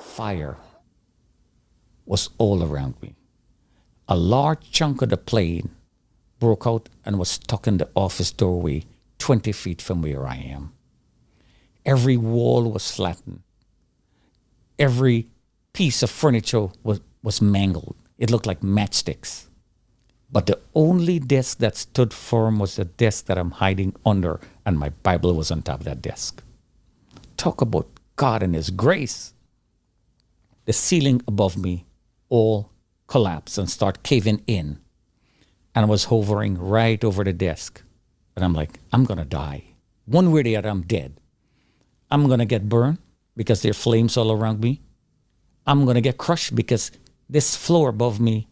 fire was all around me. A large chunk of the plane broke out and was stuck in the office doorway 20 feet from where I am. Every wall was flattened. Every piece of furniture was mangled. It looked like matchsticks. But the only desk that stood firm was the desk that I'm hiding under, and my Bible was on top of that desk. Talk about God and His grace. The ceiling above me all collapsed and started caving in. And I was hovering right over the desk. And I'm like, I'm going to die. One way or the other, I'm dead. I'm going to get burned because there are flames all around me. I'm going to get crushed because this floor above me,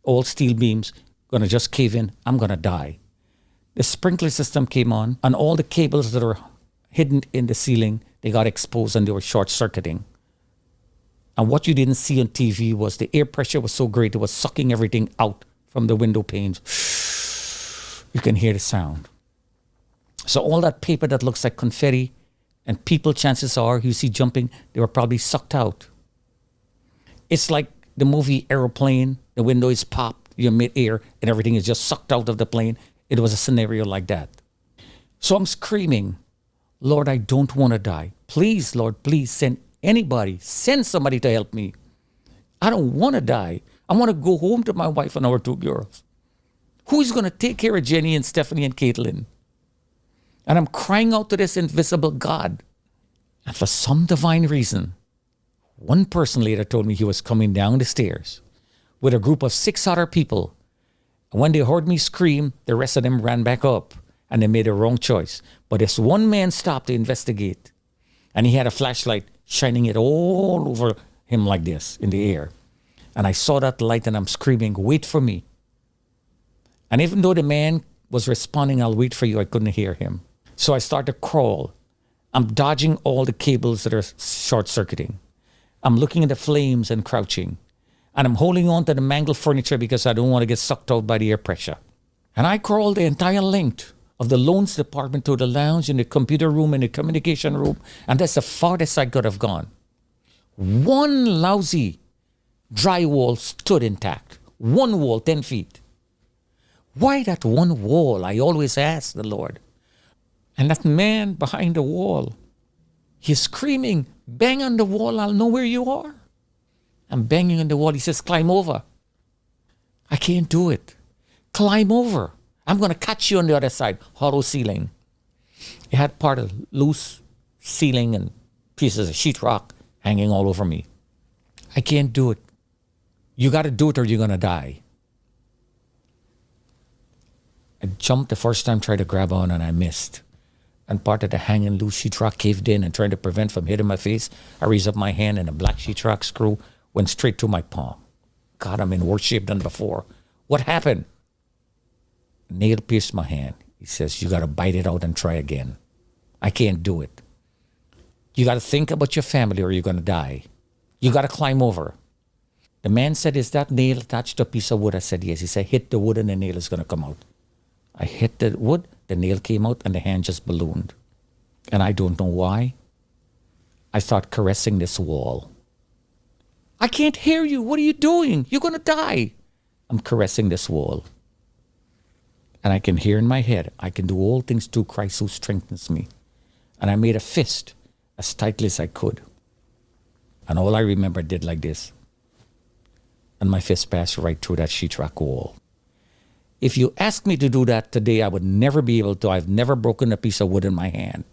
all steel beams, going to just cave in. I'm going to die. The sprinkler system came on, and all the cables that are hidden in the ceiling, they got exposed and they were short-circuiting. And what you didn't see on TV was the air pressure was so great, it was sucking everything out from the window panes. You can hear the sound. So all that paper that looks like confetti and people, chances are, you see jumping, they were probably sucked out. It's like the movie Aeroplane. The window is popped, you're mid-air, and everything is just sucked out of the plane. It was a scenario like that. So I'm screaming, Lord, I don't want to die. Please, Lord, please send somebody to help me. I don't want to die. I want to go home to my wife and our 2 girls. Who's going to take care of Jenny and Stephanie and Caitlin? And I'm crying out to this invisible God. And for some divine reason, one person later told me he was coming down the stairs with a group of 6 other people. And when they heard me scream, the rest of them ran back up and they made a wrong choice. But this one man stopped to investigate. And he had a flashlight shining it all over him like this in the air. And I saw that light and I'm screaming, wait for me. And even though the man was responding, I'll wait for you, I couldn't hear him. So I started to crawl. I'm dodging all the cables that are short-circuiting. I'm looking at the flames and crouching. And I'm holding on to the mangled furniture because I don't want to get sucked out by the air pressure. And I crawled the entire length of the loans department to the lounge, in the computer room, in the communication room. And that's the farthest I could have gone. One lousy drywall stood intact. One wall, 10 feet. Why that one wall? I always ask the Lord. And that man behind the wall, he's screaming, bang on the wall, I'll know where you are. I'm banging on the wall. He says, climb over. I can't do it. Climb over. I'm going to catch you on the other side. Hollow ceiling. It had part of loose ceiling and pieces of sheetrock hanging all over me. I can't do it. You got to do it or you're going to die. I jumped the first time, tried to grab on, and I missed. And part of the hanging loose sheetrock caved in, and trying to prevent from hitting my face, I raised up my hand and a black sheetrock screw went straight to my palm. God, I'm in worse shape than before. What happened? A nail pierced my hand. He says, you got to bite it out and try again. I can't do it. You got to think about your family or you're going to die. You got to climb over. The man said, is that nail attached to a piece of wood? I said, yes. He said, hit the wood and the nail is going to come out. I hit the wood, the nail came out, and the hand just ballooned. And I don't know why. I start caressing this wall. I can't hear you. What are you doing? You're going to die. I'm caressing this wall. And I can hear in my head, I can do all things through Christ who strengthens me. And I made a fist as tightly as I could. And all I remember did like this. And my fist passed right through that sheetrock wall. If you ask me to do that today, I would never be able to. I've never broken a piece of wood in my hand.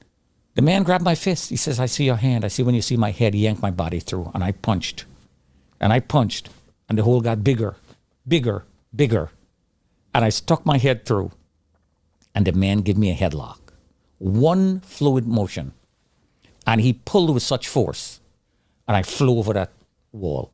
The man grabbed my fist. He says, I see your hand. I see when you see my head. He yanked my body through. And I punched. And I punched. And the hole got bigger, bigger, bigger. And I stuck my head through. And the man gave me a headlock. One fluid motion. And he pulled with such force. And I flew over that wall.